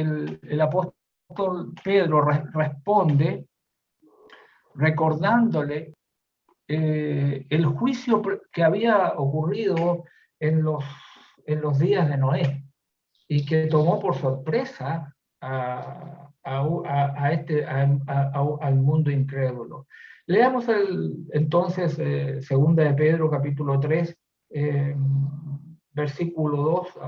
el apóstol Pedro responde recordándole el juicio que había ocurrido en los días de Noé y que tomó por sorpresa al mundo incrédulo. Leamos entonces segunda de Pedro capítulo 3, versículo 2,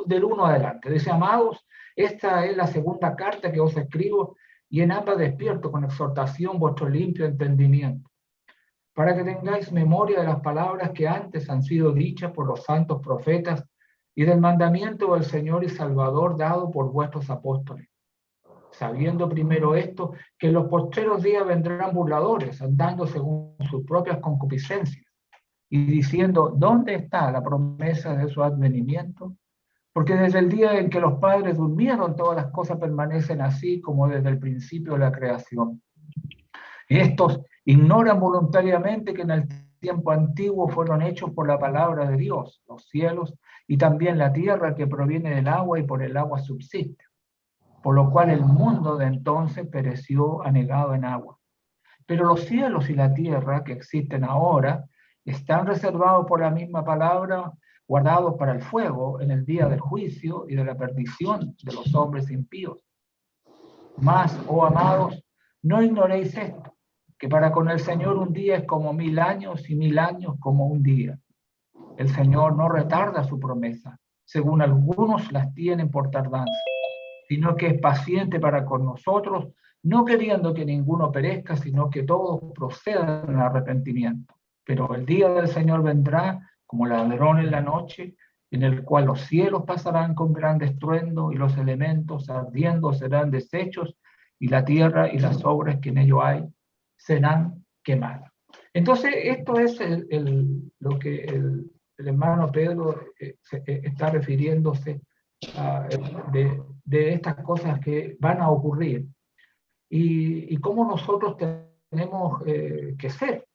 del 1 adelante. Dice: amados, esta es la segunda carta que os escribo, y en ambas despierto con exhortación vuestro limpio entendimiento, para que tengáis memoria de las palabras que antes han sido dichas por los santos profetas y del mandamiento del Señor y Salvador dado por vuestros apóstoles. Sabiendo primero esto, que en los postreros días vendrán burladores, andando según sus propias concupiscencias, y diciendo: ¿dónde está la promesa de su advenimiento? Porque desde el día en que los padres durmieron, todas las cosas permanecen así como desde el principio de la creación. Estos ignoran voluntariamente que en el tiempo antiguo fueron hechos por la palabra de Dios, los cielos y también la tierra, que proviene del agua y por el agua subsiste, por lo cual el mundo de entonces pereció anegado en agua. Pero los cielos y la tierra que existen ahora están reservados por la misma palabra, guardados para el fuego en el día del juicio y de la perdición de los hombres impíos. Mas, oh amados, no ignoréis esto, que para con el Señor un día es como 1000 años y 1000 años como un día. El Señor no retarda su promesa, según algunos las tienen por tardanza, sino que es paciente para con nosotros, no queriendo que ninguno perezca, sino que todos procedan al arrepentimiento. Pero el día del Señor vendrá como ladrón en la noche, en el cual los cielos pasarán con gran estruendo y los elementos ardiendo serán deshechos, y la tierra y las obras que en ello hay serán quemadas. Entonces, esto es lo que el hermano Pedro está refiriéndose de estas cosas que van a ocurrir y cómo nosotros tenemos que ser,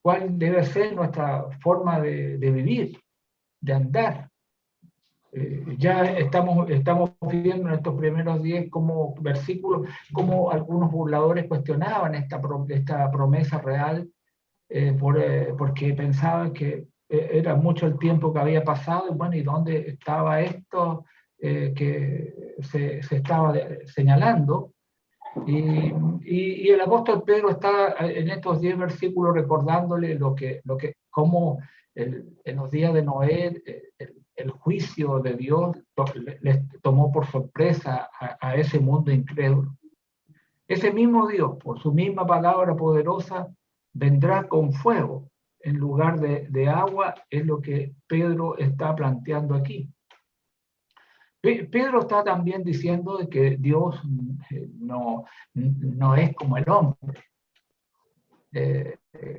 cuál debe ser nuestra forma de vivir, de andar. Ya estamos viendo en estos primeros 10 versículos cómo algunos burladores cuestionaban esta promesa real porque pensaban que era mucho el tiempo que había pasado y bueno, ¿y dónde estaba esto que se estaba señalando? Y el apóstol Pedro está en estos 10 versículos recordándole cómo en los días de Noé el juicio de Dios les tomó por sorpresa a ese mundo incrédulo. Ese mismo Dios, por su misma palabra poderosa, vendrá con fuego en lugar de agua, es lo que Pedro está planteando aquí. Pedro está también diciendo que Dios no es como el hombre,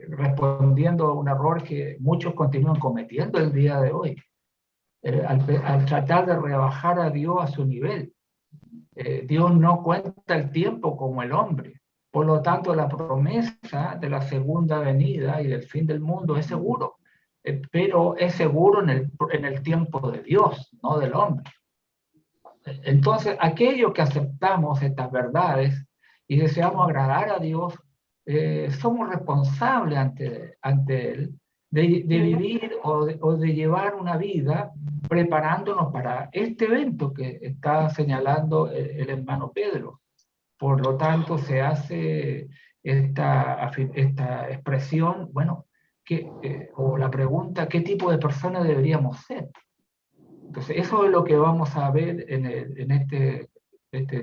respondiendo a un error que muchos continúan cometiendo el día de hoy, al tratar de rebajar a Dios a su nivel. Dios no cuenta el tiempo como el hombre. Por lo tanto, la promesa de la segunda venida y del fin del mundo es seguro, pero es seguro en el tiempo de Dios, no del hombre. Entonces, aquellos que aceptamos estas verdades y deseamos agradar a Dios, somos responsables ante Él de vivir o de llevar una vida preparándonos para este evento que está señalando el hermano Pedro. Por lo tanto, se hace esta expresión, bueno, o la pregunta, ¿qué tipo de persona deberíamos ser? Entonces, eso es lo que vamos a ver en este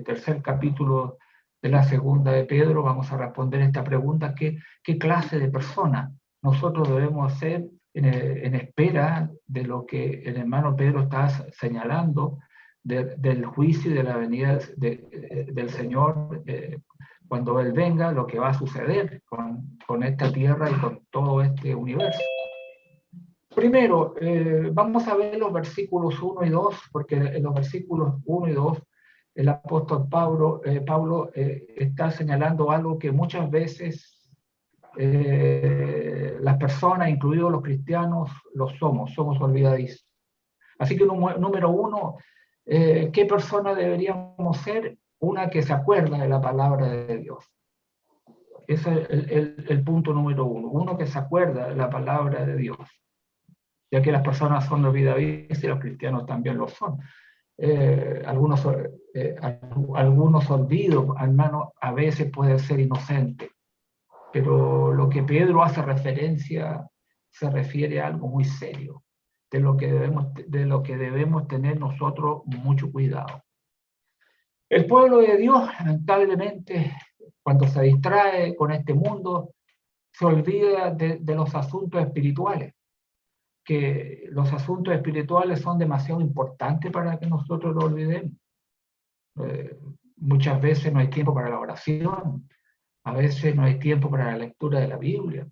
tercer capítulo de la segunda de Pedro. Vamos a responder esta pregunta: ¿qué clase de persona nosotros debemos ser en espera de lo que el hermano Pedro está señalando del juicio y de la venida del Señor cuando Él venga, lo que va a suceder con esta tierra y con todo este universo? Primero, vamos a ver los versículos 1 y 2, porque en los versículos 1 y 2 el apóstol Pablo está señalando algo que muchas veces las personas, incluidos los cristianos, somos olvidadizos. Así que número 1, ¿Qué persona deberíamos ser? Una que se acuerda de la palabra de Dios. Ese es el punto número uno. Uno que se acuerda de la palabra de Dios, ya que las personas son olvidadizas y los cristianos también lo son. Algunos olvidos, hermano, a veces pueden ser inocentes, pero lo que Pedro hace referencia se refiere a algo muy serio, de lo que debemos tener nosotros mucho cuidado. El pueblo de Dios, lamentablemente, cuando se distrae con este mundo, se olvida de los asuntos espirituales, que los asuntos espirituales son demasiado importantes para que nosotros lo olvidemos. Muchas veces no hay tiempo para la oración, a veces no hay tiempo para la lectura de la Biblia,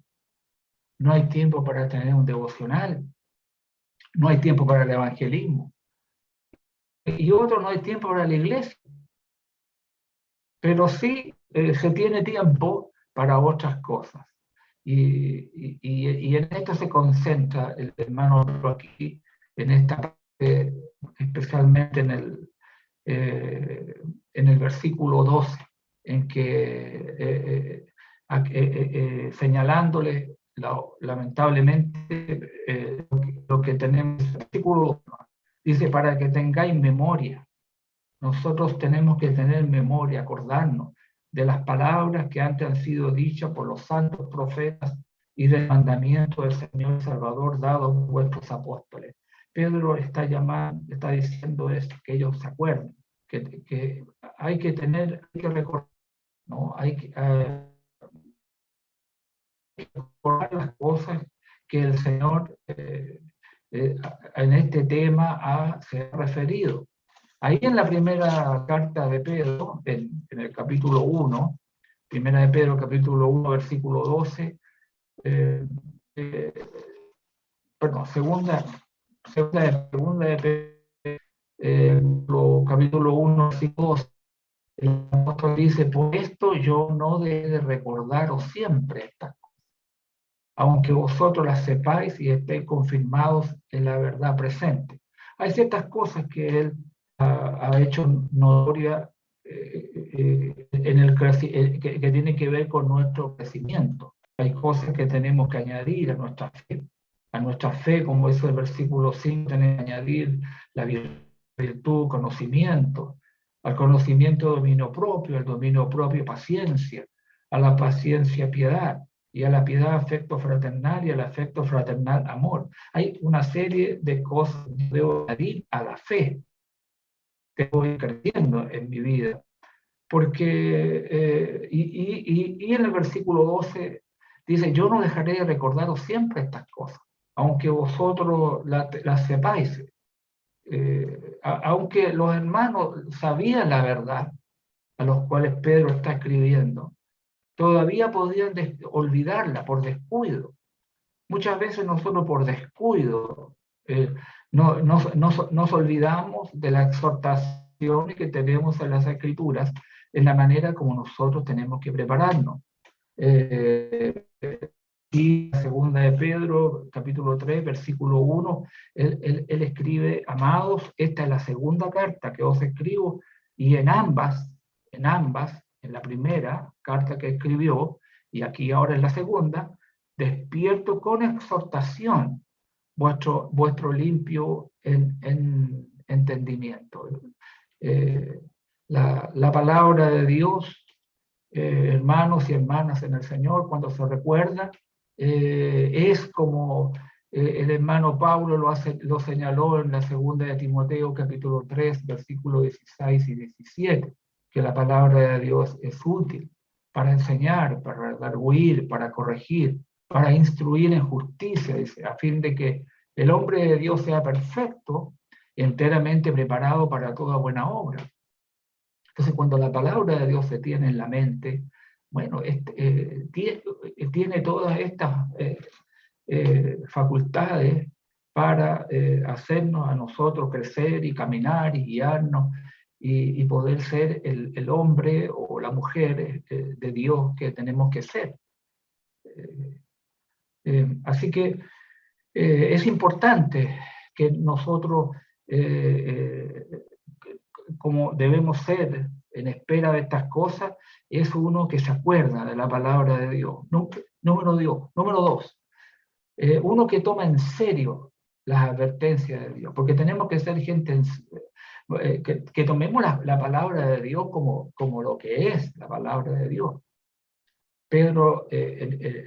no hay tiempo para tener un devocional, no hay tiempo para el evangelismo, y otro no hay tiempo para la iglesia, pero sí se tiene tiempo para otras cosas. Y en esto se concentra el hermano aquí, en esta parte, especialmente en el versículo 12, en que señalándole lamentablemente lo que tenemos en el versículo 1, dice, para que tengáis memoria. Nosotros tenemos que tener memoria, acordarnos de las palabras que antes han sido dichas por los santos profetas y del mandamiento del Señor Salvador dado a vuestros apóstoles. Pedro está diciendo esto, que ellos se acuerden, que hay que recordar, ¿no? Hay que recordar las cosas que el Señor en este tema se ha referido. Ahí en la primera carta de Pedro, en el capítulo 1, primera de Pedro, capítulo 1, versículo 12, perdón, segunda de Pedro, capítulo 1, versículo 12, el apóstol dice, por esto yo no debo de recordaros siempre estas cosas, aunque vosotros las sepáis y estéis confirmados en la verdad presente. Hay ciertas cosas que él ha hecho notoria que tiene que ver con nuestro crecimiento. Hay cosas que tenemos que añadir a nuestra fe. A nuestra fe, como dice el versículo 5, tenemos que añadir la virtud, conocimiento. Al conocimiento, dominio propio, al dominio propio, paciencia. A la paciencia, piedad. Y a la piedad, afecto fraternal, y al afecto fraternal, amor. Hay una serie de cosas que debo añadir a la fe que voy creciendo en mi vida. Porque, y en el versículo 12 dice, yo no dejaré de recordaros siempre estas cosas, aunque vosotros las sepáis. Aunque los hermanos sabían la verdad, a los cuales Pedro está escribiendo, todavía podían olvidarla por descuido. Muchas veces nosotros por descuido nos olvidamos de la exhortación que tenemos en las Escrituras, en la manera como nosotros tenemos que prepararnos. Y la segunda de Pedro, capítulo 3, versículo 1, él escribe, amados, esta es la segunda carta que os escribo, y en ambas, en la primera carta que escribió, y aquí ahora en la segunda, despierto con exhortación vuestro limpio entendimiento. La palabra de Dios, hermanos y hermanas en el Señor, cuando se recuerda, es como el hermano Pablo lo señaló en la segunda de Timoteo, capítulo 3, versículos 16 y 17, que la palabra de Dios es útil para enseñar, para redarguir, para corregir, para instruir en justicia, dice, a fin de que el hombre de Dios sea perfecto, enteramente preparado para toda buena obra. Entonces, cuando la palabra de Dios se tiene en la mente, bueno, tiene todas estas facultades para hacernos a nosotros crecer y caminar y guiarnos y poder ser el hombre o la mujer de Dios que tenemos que ser. Así que es importante que nosotros como debemos ser en espera de estas cosas, es uno que se acuerda de la palabra de Dios. Número dos, uno que toma en serio las advertencias de Dios, porque tenemos que ser gente que tomemos la palabra de Dios como lo que es la palabra de Dios. Pedro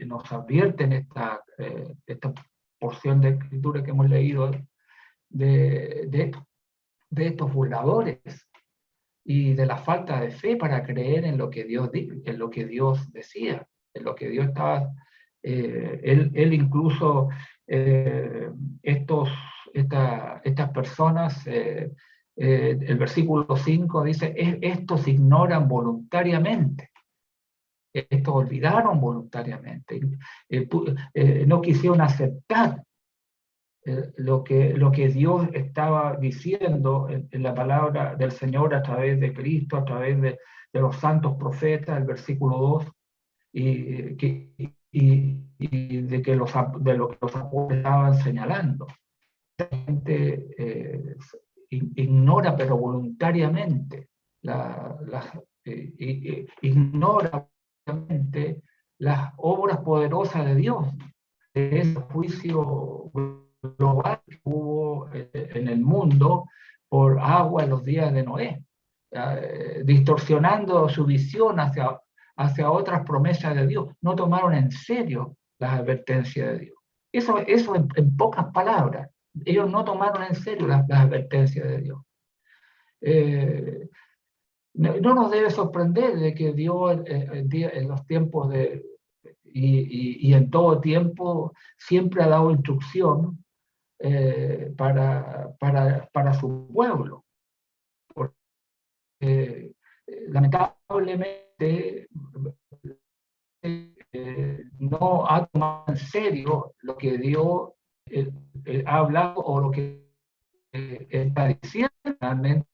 nos advierte en esta porción de escritura que hemos leído de estos burladores y de la falta de fe para creer en lo que Dios decía, en lo que Dios estaba. Él incluso, estas personas, el versículo 5 dice, estos ignoran voluntariamente. Estos olvidaron voluntariamente, no quisieron aceptar lo que Dios estaba diciendo en la palabra del Señor a través de Cristo, a través de los santos profetas, el versículo 2, y de lo que los apóstoles estaban señalando. La gente ignora, pero voluntariamente, ignora las obras poderosas de Dios, de ese juicio global que hubo en el mundo por agua en los días de Noé, distorsionando su visión hacia otras promesas de Dios. No tomaron en serio las advertencias de Dios. Eso en pocas palabras. Ellos no tomaron en serio las advertencias de Dios. No nos debe sorprender de que Dios en los tiempos y en todo tiempo siempre ha dado instrucción para su pueblo. Porque lamentablemente no ha tomado en serio lo que Dios ha hablado o lo que está diciendo realmente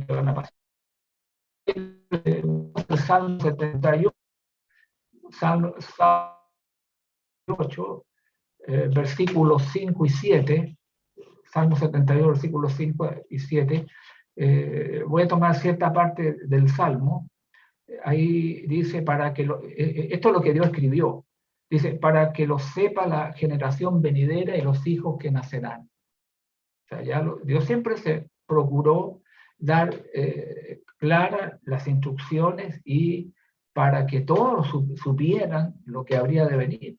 que van a pasar. El Salmo 78, Salmo 8, versículos 5 y 7, Salmo 72, versículos 5 y 7, voy a tomar cierta parte del Salmo. Ahí dice, esto es lo que Dios escribió, dice, para que lo sepa la generación venidera y los hijos que nacerán. O sea, Dios siempre se procuró dar claras las instrucciones y para que todos supieran lo que habría de venir.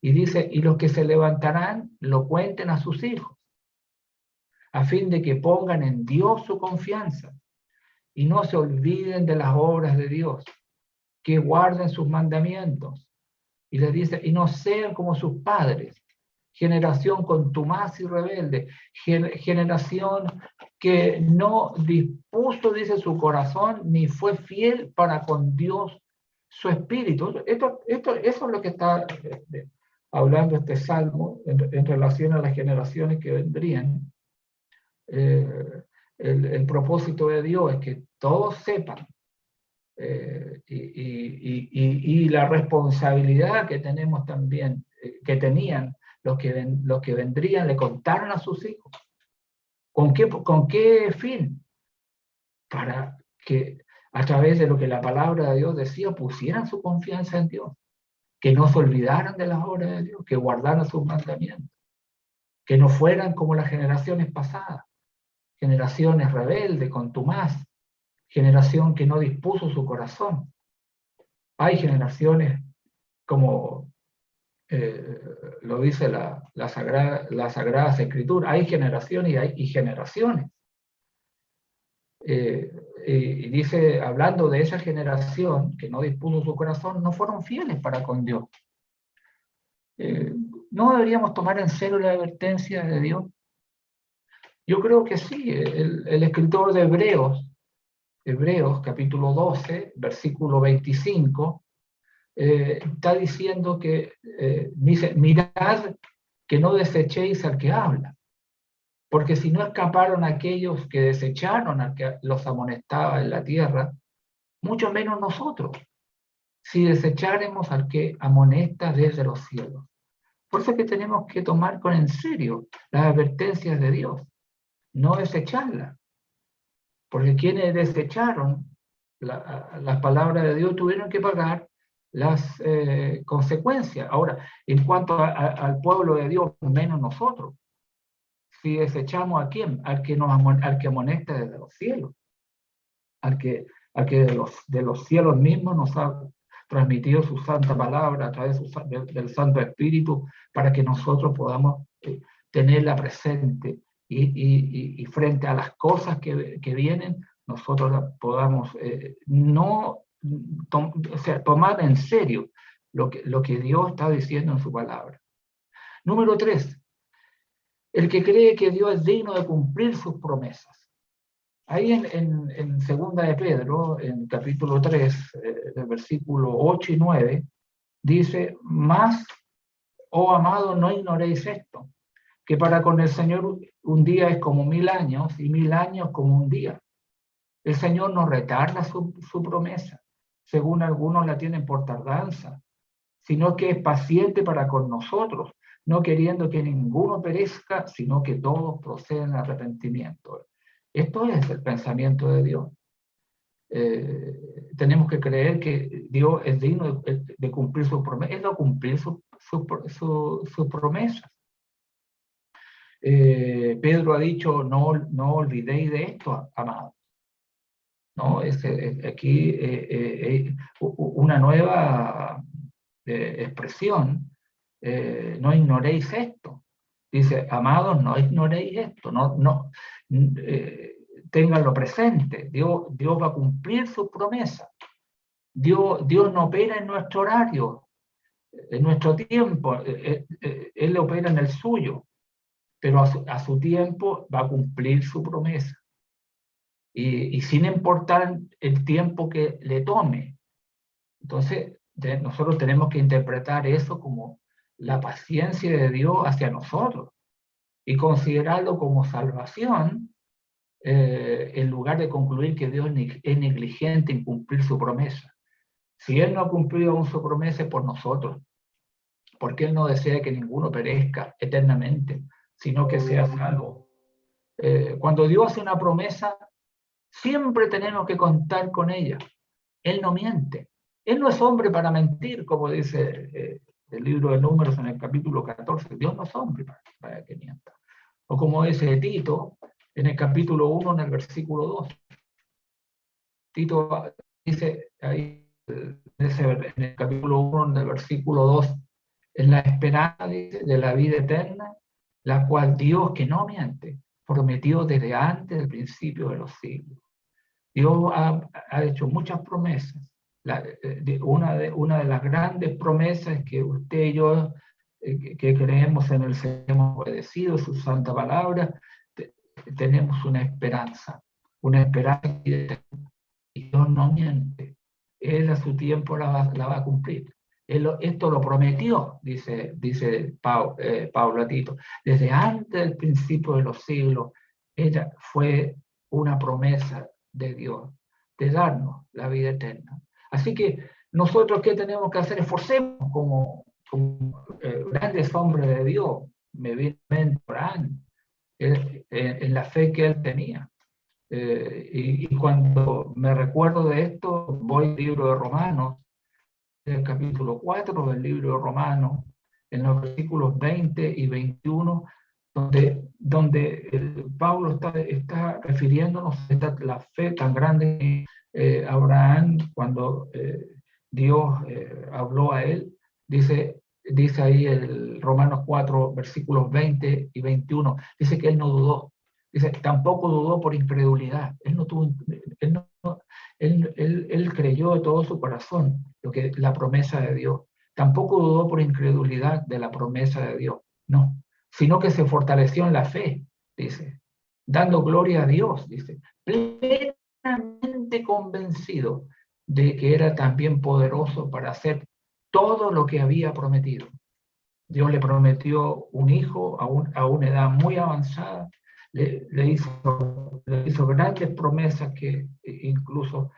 Y dice, y los que se levantarán lo cuenten a sus hijos, a fin de que pongan en Dios su confianza y no se olviden de las obras de Dios, que guarden sus mandamientos. Y les dice, y no sean como sus padres, generación contumaz y rebelde, generación que no dispuso, dice, su corazón, ni fue fiel para con Dios su espíritu. Eso es lo que está hablando este salmo en relación a las generaciones que vendrían. El propósito de Dios es que todos sepan y la responsabilidad que tenemos también, que tenían los que vendrían, le contaron a sus hijos. ¿Con qué fin? Para que a través de lo que la palabra de Dios decía, pusieran su confianza en Dios, que no se olvidaran de las obras de Dios, que guardaran sus mandamientos, que no fueran como las generaciones pasadas, generaciones rebeldes, contumaz, generación que no dispuso su corazón. Hay generaciones, como lo dice la Sagrada Escritura, hay generaciones y generaciones. Y dice, hablando de esa generación que no dispuso su corazón, no fueron fieles para con Dios. ¿No deberíamos tomar en serio la advertencia de Dios? Yo creo que sí. El escritor de Hebreos capítulo 12, versículo 25, está diciendo que, dice, mirad que no desechéis al que habla, porque si no escaparon aquellos que desecharon al que los amonestaba en la tierra, mucho menos nosotros, si desecháremos al que amonesta desde los cielos. Por eso es que tenemos que tomar en serio las advertencias de Dios, no desecharlas. porque quienes desecharon las palabras de Dios tuvieron que pagar las consecuencias. Ahora, en cuanto al pueblo de Dios, menos nosotros. Si desechamos ¿a quién? Al que amonesta desde los cielos, al que de los cielos mismos nos ha transmitido su santa palabra a través del Santo Espíritu, para que nosotros podamos tenerla presente y frente a las cosas que vienen, nosotros podamos tomar en serio lo que Dios está diciendo en su palabra. Número 3, el que cree que Dios es digno de cumplir sus promesas. Ahí en segunda de Pedro, en capítulo 3, del versículo 8 y 9, dice: «Mas, oh amado, no ignoréis esto, que para con el Señor un día es como 1000 años, y 1000 años como un día. El Señor no retarda su promesa, según algunos la tienen por tardanza, sino que es paciente para con nosotros, no queriendo que ninguno perezca, sino que todos procedan al arrepentimiento». Esto es el pensamiento de Dios. Tenemos que creer que Dios es digno de cumplir sus promesas. Él va a cumplir sus promesas. Pedro ha dicho: no olvidéis de esto, amados. ¿No? Aquí una nueva expresión: no ignoréis esto. Dice: amados, no ignoréis esto, ténganlo presente. Dios va a cumplir su promesa. Dios no opera en nuestro horario, en nuestro tiempo. Él opera en el suyo, pero a su tiempo va a cumplir su promesa. Y sin importar el tiempo que le tome. Entonces, nosotros tenemos que interpretar eso como la paciencia de Dios hacia nosotros y considerarlo como salvación, en lugar de concluir que Dios es negligente en cumplir su promesa. Si Él no ha cumplido aún su promesa, es por nosotros, porque Él no desea que ninguno perezca eternamente, sino que sea salvo. Cuando Dios hace una promesa, siempre tenemos que contar con ella. Él no miente. Él no es hombre para mentir, como dice el libro de Números en el capítulo 14. Dios no es hombre para que mienta. O como dice Tito en el capítulo 1, en el versículo 2. Tito dice ahí, en el capítulo 1, en el versículo 2, en la esperanza de la vida eterna, la cual Dios, que no miente, prometió desde antes del principio de los siglos. Dios ha hecho muchas promesas. Una de las grandes promesas es que usted y yo, que creemos en el Señor, hemos obedecido su santa palabra, tenemos una esperanza y Dios no miente. Él a su tiempo la va a cumplir. Esto lo prometió, dice Pablo a Tito, desde antes del principio de los siglos. Ella fue una promesa de Dios, de darnos la vida eterna. Así que nosotros, ¿qué tenemos que hacer? Esforcemos como grandes hombres de Dios. Me viene a Abraham, en la fe que él tenía. Y cuando me recuerdo de esto, voy al libro de Romanos, en el capítulo 4 del libro de Romanos, en los versículos 20 y 21, donde Pablo está refiriéndonos a la fe tan grande de Abraham. Cuando Dios habló a él, dice ahí el Romanos 4, versículos 20 y 21, dice que él no dudó. Dice, tampoco dudó por incredulidad. Él creyó de todo su corazón la promesa de Dios. Tampoco dudó por incredulidad de la promesa de Dios. No, sino que se fortaleció en la fe, dice, dando gloria a Dios, dice, plenamente convencido de que era también poderoso para hacer todo lo que había prometido. Dios le prometió un hijo a una edad muy avanzada, le hizo grandes promesas que incluso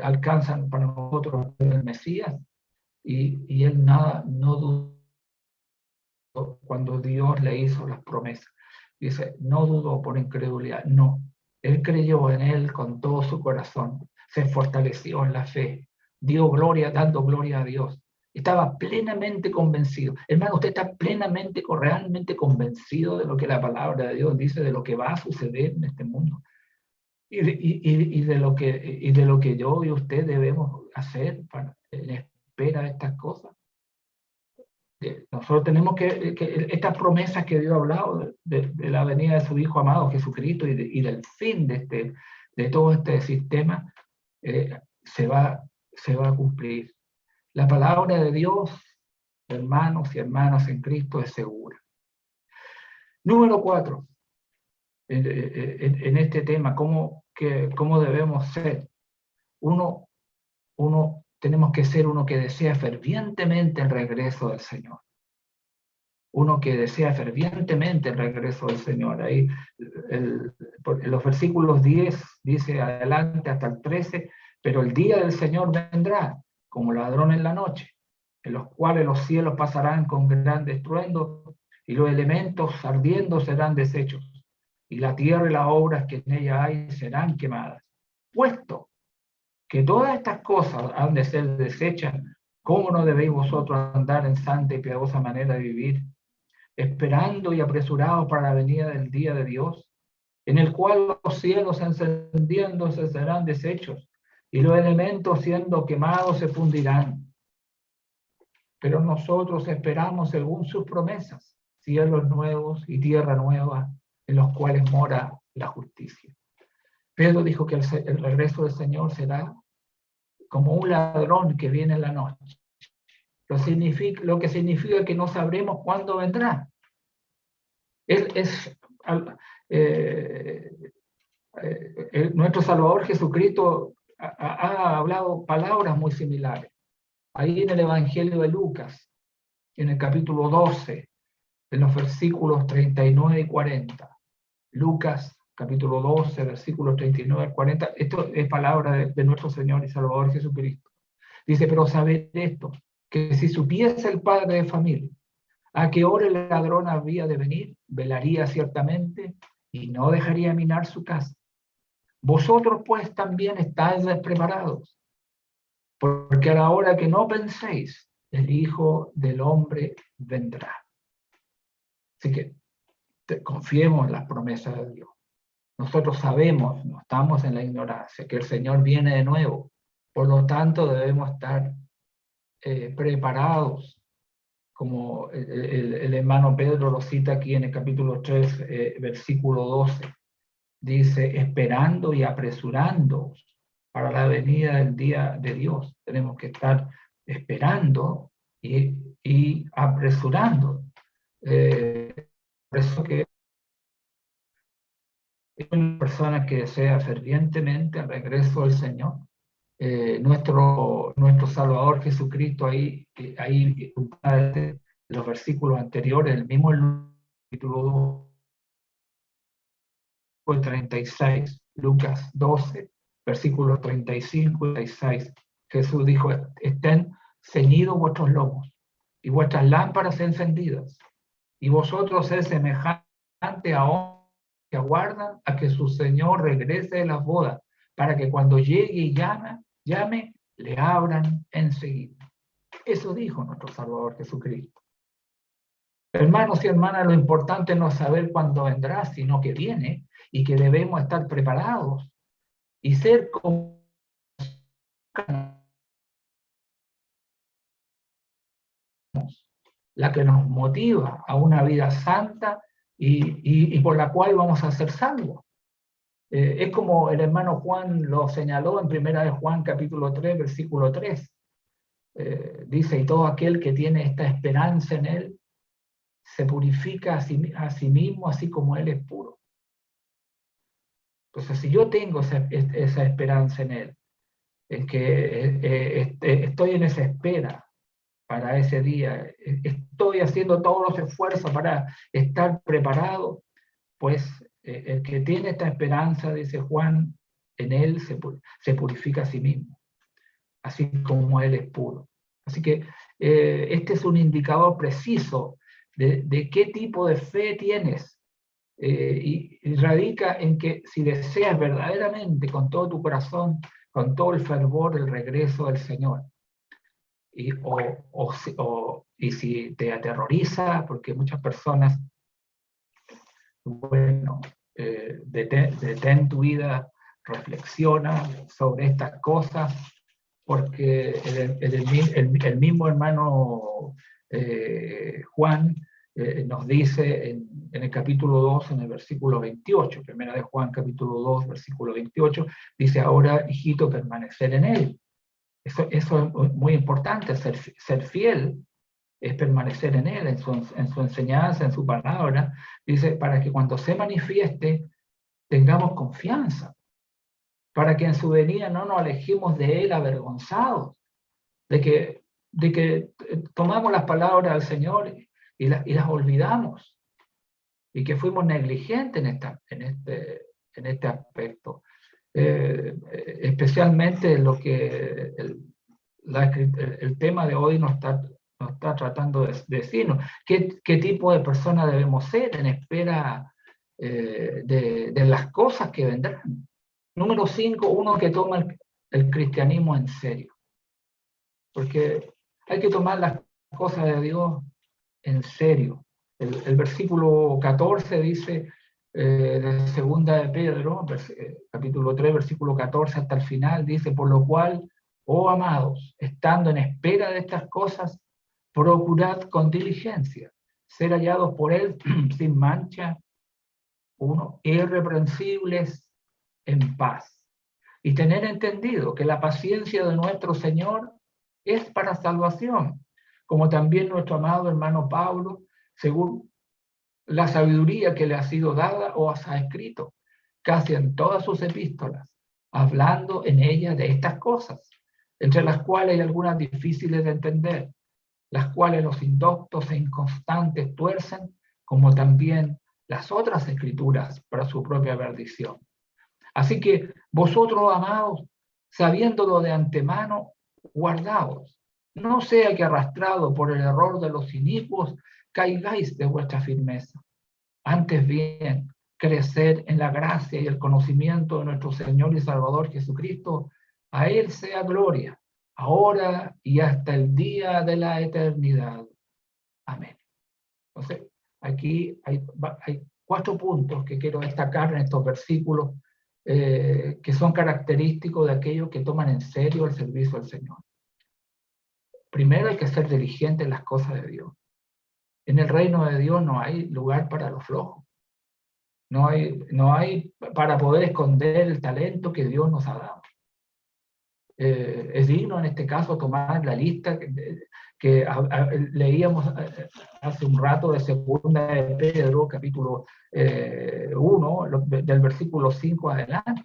alcanzan para nosotros el Mesías, y él no dudó cuando Dios le hizo las promesas. Dice, no dudó por incredulidad, no. Él creyó en Él con todo su corazón, se fortaleció en la fe, dio gloria, dando gloria a Dios. Estaba plenamente convencido. Hermano, usted está plenamente, realmente convencido de lo que la palabra de Dios dice, de lo que va a suceder en este mundo. Y de lo que yo y usted debemos hacer en espera de estas cosas. Nosotros tenemos que estas promesas que Dios ha hablado de la venida de su Hijo amado Jesucristo y del fin de todo este sistema, se va a cumplir. La palabra de Dios, hermanos y hermanas en Cristo, es segura. Número 4, en este tema, ¿cómo debemos ser? Uno, tenemos que ser uno que desea fervientemente el regreso del Señor. Uno que desea fervientemente el regreso del Señor. Ahí en los versículos 10 dice adelante hasta el 13, pero el día del Señor vendrá como ladrón en la noche, en los cuales los cielos pasarán con gran estruendo y los elementos ardiendo serán deshechos y la tierra y las obras que en ella hay serán quemadas. Puesto que todas estas cosas han de ser deshechas, ¿cómo no debéis vosotros andar en santa y piadosa manera de vivir, esperando y apresurados para la venida del día de Dios, en el cual los cielos encendiéndose serán deshechos, y los elementos siendo quemados se fundirán? Pero nosotros esperamos según sus promesas, cielos nuevos y tierra nueva, en los cuales mora la justicia. Pedro dijo que el regreso del Señor será como un ladrón que viene en la noche. Lo que significa que no sabremos cuándo vendrá. Nuestro Salvador Jesucristo ha hablado palabras muy similares. Ahí en el Evangelio de Lucas, en el capítulo 12, en los versículos 39 y 40. Lucas, capítulo 12, versículos 39 y 40. Esto es palabra de nuestro Señor y Salvador Jesucristo. Dice, pero sabed esto, que si supiese el padre de familia a qué hora el ladrón había de venir, velaría ciertamente y no dejaría minar su casa. Vosotros pues también estáis despreparados, porque a la hora que no penséis, el Hijo del Hombre vendrá. Así que confiemos en las promesas de Dios. Nosotros sabemos, no estamos en la ignorancia, que el Señor viene de nuevo. Por lo tanto, debemos estar preparados, como el hermano Pedro lo cita aquí en el capítulo 3, versículo 12. Dice, esperando y apresurando para la venida del día de Dios. Tenemos que estar esperando y apresurando. Por eso que es una persona que desea fervientemente el regreso del Señor. Nuestro Salvador Jesucristo, ahí los versículos anteriores, el mismo capítulo 2, 36, Lucas 12, versículos 35 y 36, Jesús dijo, estén ceñidos vuestros lomos y vuestras lámparas encendidas, y vosotros sed semejante a hombres que aguardan a que su Señor regrese de las bodas, para que cuando llegue y llame, le abran enseguida. Eso dijo nuestro Salvador Jesucristo. Hermanos y hermanas, lo importante no es saber cuándo vendrá, sino que viene, y que debemos estar preparados y ser como la que nos motiva a una vida santa y por la cual vamos a ser salvos. Es como el hermano Juan lo señaló en 1 Juan capítulo 3, versículo 3. Dice, y todo aquel que tiene esta esperanza en él, se purifica a sí mismo, así como él es puro. Entonces, si yo tengo esa esperanza en él, en que estoy en esa espera para ese día, estoy haciendo todos los esfuerzos para estar preparado, pues el que tiene esta esperanza, dice Juan, en él se purifica a sí mismo, así como él es puro. Así que este es un indicador preciso de qué tipo de fe tienes, y radica en que si deseas verdaderamente con todo tu corazón, con todo el fervor, el regreso del Señor, y si te aterroriza, porque muchas personas, bueno, detén tu vida, reflexiona sobre estas cosas, porque el mismo hermano Juan nos dice en el capítulo 2, en el versículo 28, primera de Juan capítulo 2, versículo 28, dice: ahora, hijito, permanecer en él. Eso es muy importante, ser fiel es permanecer en él, en su enseñanza, en su palabra. Dice, para que cuando se manifieste tengamos confianza, para que en su venida no nos alejemos de él avergonzados, de que tomamos las palabras del Señor y las olvidamos, y que fuimos negligentes en este aspecto. Especialmente lo que el tema de hoy nos está tratando de decirnos. ¿Qué tipo de persona debemos ser en espera de las cosas que vendrán? Número 5, uno que toma el cristianismo en serio. Porque hay que tomar las cosas de Dios en serio. El versículo 14 dice, de segunda de Pedro, capítulo 3, versículo 14 hasta el final, dice: por lo cual, oh amados, estando en espera de estas cosas, procurad con diligencia ser hallados por él sin mancha, irreprensibles, en paz, y tener entendido que la paciencia de nuestro Señor es para salvación, como también nuestro amado hermano Pablo, según la sabiduría que le ha sido dada, os ha escrito casi en todas sus epístolas, hablando en ellas de estas cosas, entre las cuales hay algunas difíciles de entender, las cuales los indoctos e inconstantes tuercen, como también las otras escrituras para su propia perdición. Así que vosotros, amados, sabiéndolo de antemano, guardaos, no sea que arrastrado por el error de los inicuos caigáis de vuestra firmeza. Antes bien, crecer en la gracia y el conocimiento de nuestro Señor y Salvador Jesucristo. A Él sea gloria, ahora y hasta el día de la eternidad. Amén. Entonces, aquí hay 4 puntos que quiero destacar en estos versículos, que son característicos de aquellos que toman en serio el servicio al Señor. Primero, hay que ser diligente en las cosas de Dios. En el reino de Dios no hay lugar para los flojos. No hay para poder esconder el talento que Dios nos ha dado. Es digno en este caso tomar la lista que leíamos hace un rato de segunda de Pedro, capítulo 1, del versículo 5 adelante,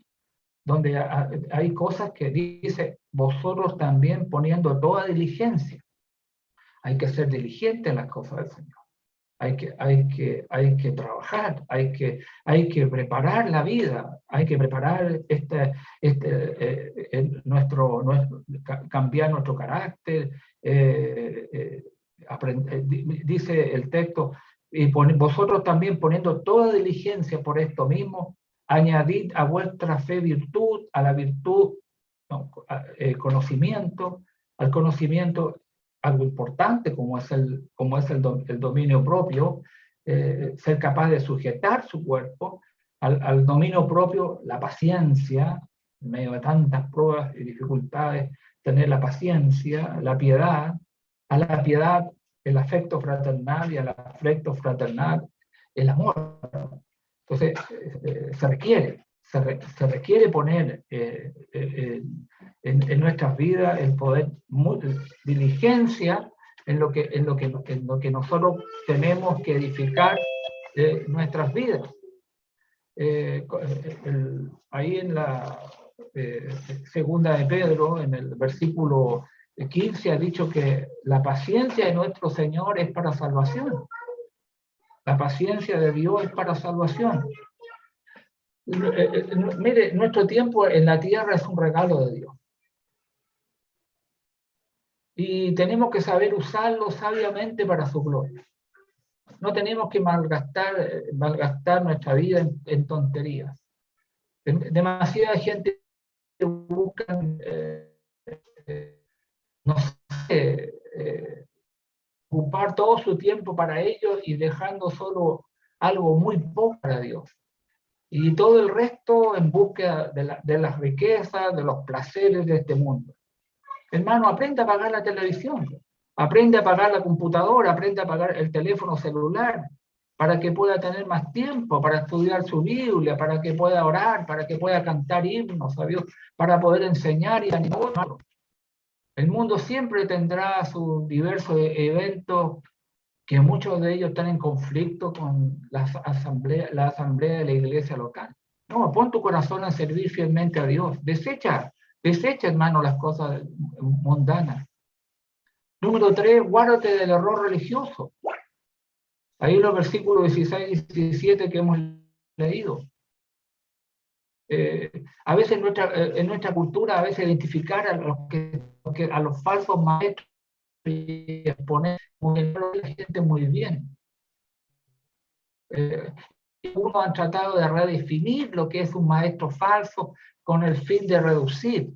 donde hay cosas que dice: vosotros también poniendo toda diligencia. Hay que ser diligente en las cosas del Señor. Hay que trabajar, hay que preparar la vida, hay que preparar cambiar nuestro carácter. Dice el texto: y vosotros también poniendo toda diligencia por esto mismo, añadid a vuestra fe virtud, a la virtud conocimiento, al conocimiento algo importante como es el dominio propio, ser capaz de sujetar su cuerpo, al dominio propio la paciencia, en medio de tantas pruebas y dificultades, tener la paciencia, la piedad, a la piedad el afecto fraternal, y al afecto fraternal el amor. Entonces se requiere poner en nuestras vidas el poder, diligencia en lo que nosotros tenemos que edificar nuestras vidas. Ahí en la segunda de Pedro, en el versículo 15, ha dicho que la paciencia de nuestro Señor es para salvación. La paciencia de Dios es para salvación. Mire, nuestro tiempo en la tierra es un regalo de Dios. Y tenemos que saber usarlo sabiamente para su gloria. No tenemos que malgastar nuestra vida en tonterías. Demasiada gente busca, no sé, ocupar todo su tiempo para ellos y dejando solo algo muy poco para Dios. Y todo el resto en búsqueda de las riquezas, de los placeres de este mundo. Hermano, aprende a apagar la televisión, aprende a apagar la computadora, aprende a apagar el teléfono celular, para que pueda tener más tiempo para estudiar su Biblia, para que pueda orar, para que pueda cantar himnos a Dios, para poder enseñar y animar. El mundo siempre tendrá sus diversos eventos, que muchos de ellos están en conflicto con la asamblea de la iglesia local. No, pon tu corazón a servir fielmente a Dios. Desecha, hermano, las cosas mundanas. Número 3, guárdate del error religioso. Ahí en los versículos 16 y 17 que hemos leído. A veces en nuestra cultura, a veces identificar a los falsos maestros y exponer a la gente muy bien. Unos han tratado de redefinir lo que es un maestro falso con el fin de reducir,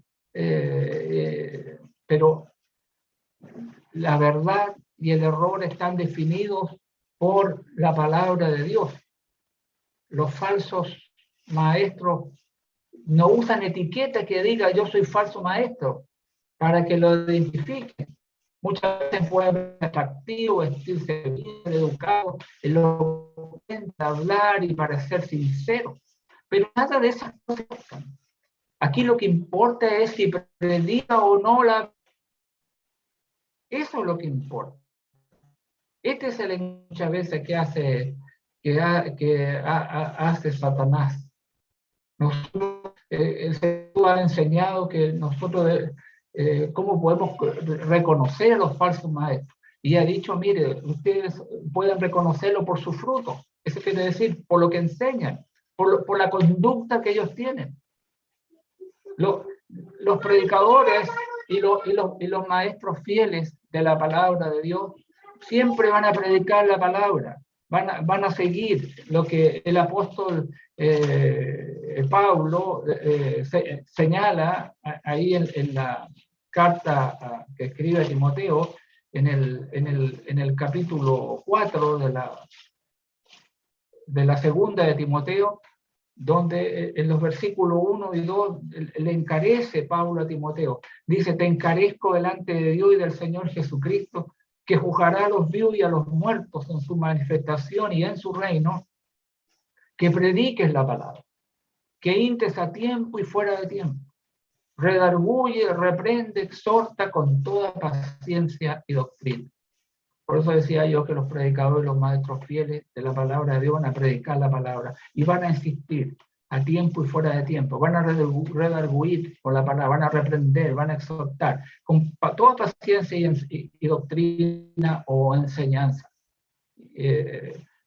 pero la verdad y el error están definidos por la palabra de Dios. Los falsos maestros no usan etiqueta que diga yo soy falso maestro para que lo identifiquen. Muchas veces pueden ser atractivos, vestirse bien, educados, elocuente, hablar y parecer sincero, pero nada de esas cosas. Aquí lo que importa es si predica o no la. Eso es lo que importa. Este es el muchas veces que hace Satanás. El Señor ha enseñado que nosotros cómo podemos reconocer a los falsos maestros. Y ha dicho, mire, ustedes pueden reconocerlo por su fruto. Eso quiere decir, por lo que enseñan, por la conducta que ellos tienen. Los predicadores y los maestros fieles de la palabra de Dios siempre van a predicar la palabra, van a seguir lo que el apóstol Pablo señala ahí en la carta que escribe a Timoteo, en el capítulo 4 de la segunda de Timoteo, donde en los versículos 1 y 2 le encarece Pablo a Timoteo. Dice, te encarezco delante de Dios y del Señor Jesucristo, que juzgará a los vivos y a los muertos en su manifestación y en su reino, que prediques la palabra, que intes a tiempo y fuera de tiempo, redarguye, reprende, exhorta con toda paciencia y doctrina. Por eso decía yo que los predicadores, los maestros fieles de la palabra de Dios van a predicar la palabra y van a insistir a tiempo y fuera de tiempo, van a redarguir por la palabra, van a reprender, van a exhortar con toda paciencia y doctrina o enseñanza,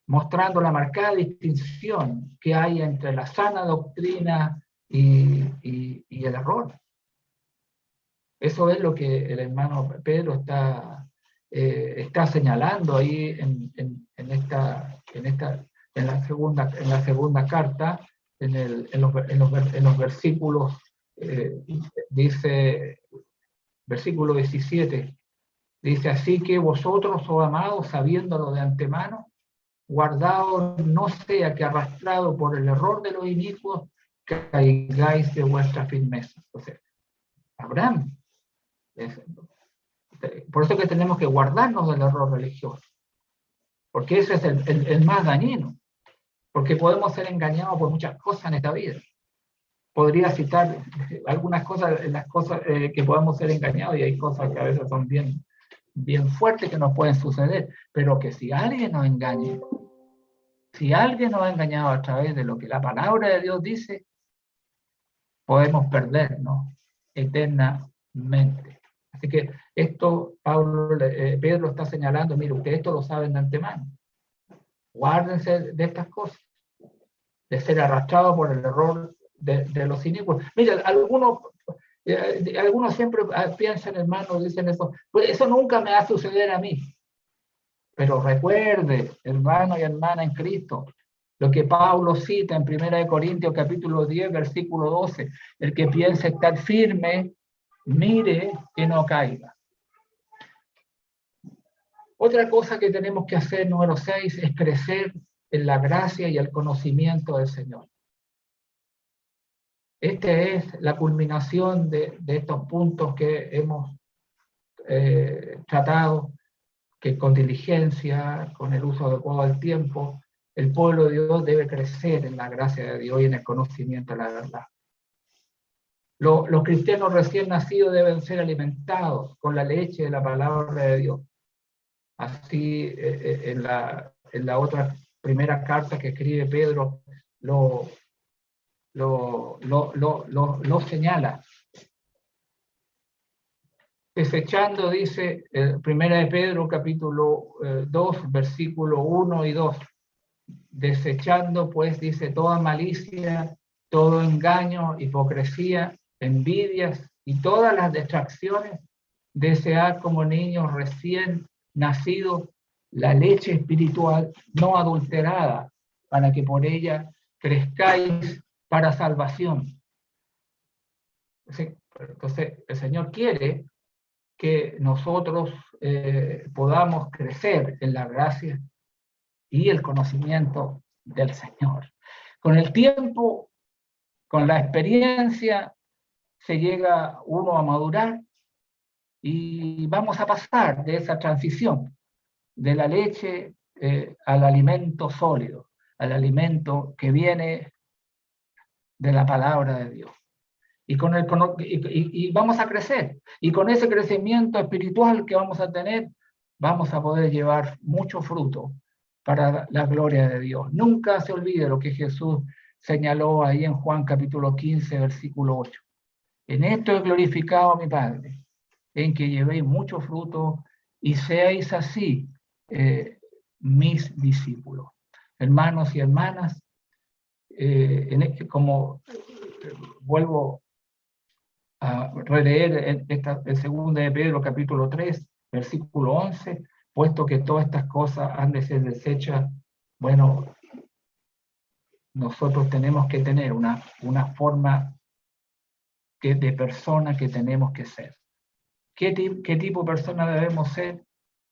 mostrando la marcada distinción que hay entre la sana doctrina y el error. Eso es lo que el hermano Pedro está señalando ahí en la segunda carta, en los versículos, dice, versículo 17, dice, así que vosotros, oh amados, sabiéndolo de antemano, guardaos no sea que arrastrado por el error de los inicuos, caigáis de vuestra firmeza. Entonces, Abraham, por eso que tenemos que guardarnos del error religioso, porque ese es el más dañino, porque podemos ser engañados por muchas cosas en esta vida. Podría citar algunas cosas, en las cosas que podemos ser engañados, y hay cosas que a veces son bien fuertes que nos pueden suceder, pero que si alguien nos engaña, si alguien nos ha engañado a través de lo que la palabra de Dios dice, podemos perdernos eternamente. Así que esto, Pedro está señalando, mire, ustedes esto lo saben de antemano. Guárdense de estas cosas, de ser arrastrados por el error de los inicuos. Mira, algunos siempre piensan, hermanos, dicen eso, pues eso nunca me va a suceder a mí. Pero recuerde, hermano y hermana en Cristo, lo que Pablo cita en 1 Corintios capítulo 10, versículo 12, el que piense estar firme, mire que no caiga. Otra cosa que tenemos que hacer, número 6, es crecer en la gracia y el conocimiento del Señor. Esta es la culminación de estos puntos que hemos tratado, que con diligencia, con el uso adecuado del tiempo, el pueblo de Dios debe crecer en la gracia de Dios y en el conocimiento de la verdad. Los cristianos recién nacidos deben ser alimentados con la leche de la palabra de Dios. Así, en la otra primera carta que escribe Pedro, lo señala. Desechando, dice, primera de Pedro, capítulo 2, versículo 1 y 2. Desechando, pues, dice, toda malicia, todo engaño, hipocresía, envidias y todas las distracciones, desead como niños recién nacidos la leche espiritual no adulterada, para que por ella crezcáis para salvación. Entonces, el Señor quiere que nosotros podamos crecer en la gracia y el conocimiento del Señor. Con el tiempo, con la experiencia, se llega uno a madurar y vamos a pasar de esa transición de la leche al alimento sólido, al alimento que viene de la palabra de Dios. Y vamos a crecer. Y con ese crecimiento espiritual que vamos a tener, vamos a poder llevar mucho fruto para la gloria de Dios. Nunca se olvide lo que Jesús señaló ahí en Juan capítulo 15, versículo 8. En esto he glorificado a mi Padre, en que llevéis mucho fruto y seáis así mis discípulos. Hermanos y hermanas, como vuelvo a releer el 2 de Pedro capítulo 3, versículo 11, puesto que todas estas cosas han de ser desechas, bueno, nosotros tenemos que tener una forma de persona que tenemos que ser. ¿Qué tipo de persona debemos ser?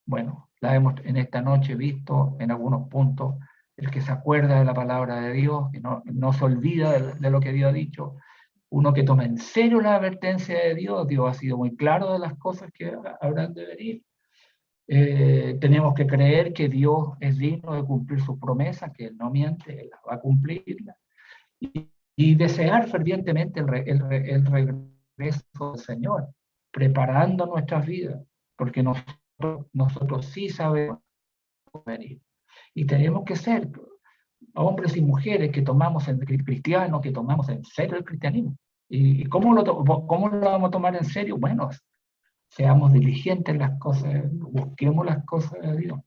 Bueno, la hemos en esta noche visto en algunos puntos, el que se acuerda de la palabra de Dios, que no se olvida de lo que Dios ha dicho, uno que toma en serio la advertencia de Dios. Dios ha sido muy claro de las cosas que habrán de venir. Tenemos que creer que Dios es digno de cumplir sus promesas, que Él no miente, Él va a cumplirlas. Y desear fervientemente el regreso del Señor, preparando nuestras vidas, porque nosotros sí sabemos venir. Y tenemos que ser hombres y mujeres que tomamos en cristianos, que tomamos en serio el cristianismo. ¿Y cómo lo vamos a tomar en serio? Bueno, seamos diligentes en las cosas, busquemos las cosas de Dios.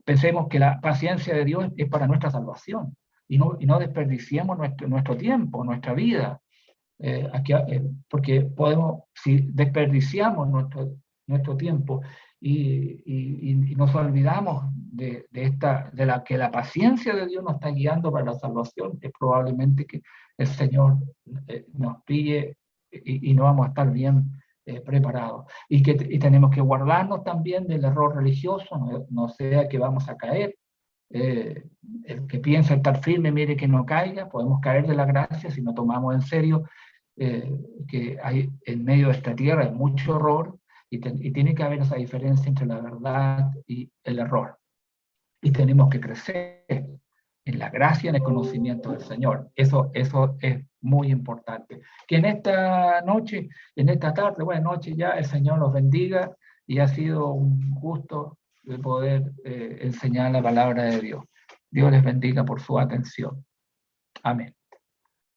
Pensemos que la paciencia de Dios es para nuestra salvación y no desperdiciemos nuestro tiempo, nuestra vida, porque podemos, si desperdiciamos nuestro tiempo y nos olvidamos de que la paciencia de Dios nos está guiando para la salvación, es probablemente que el Señor nos pille y no vamos a estar bien preparados. Y tenemos que guardarnos también del error religioso, no sea que vamos a caer. El que piensa estar firme, mire que no caiga. Podemos caer de la gracia si no tomamos en serio que hay en medio de esta tierra hay mucho error y tiene que haber esa diferencia entre la verdad y el error. Y tenemos que crecer en la gracia y en el conocimiento del Señor. Eso es muy importante. Que en esta noche, en esta tarde, buena noche ya, el Señor los bendiga y ha sido un gusto de poder enseñar la palabra de Dios. Dios les bendiga por su atención. Amén.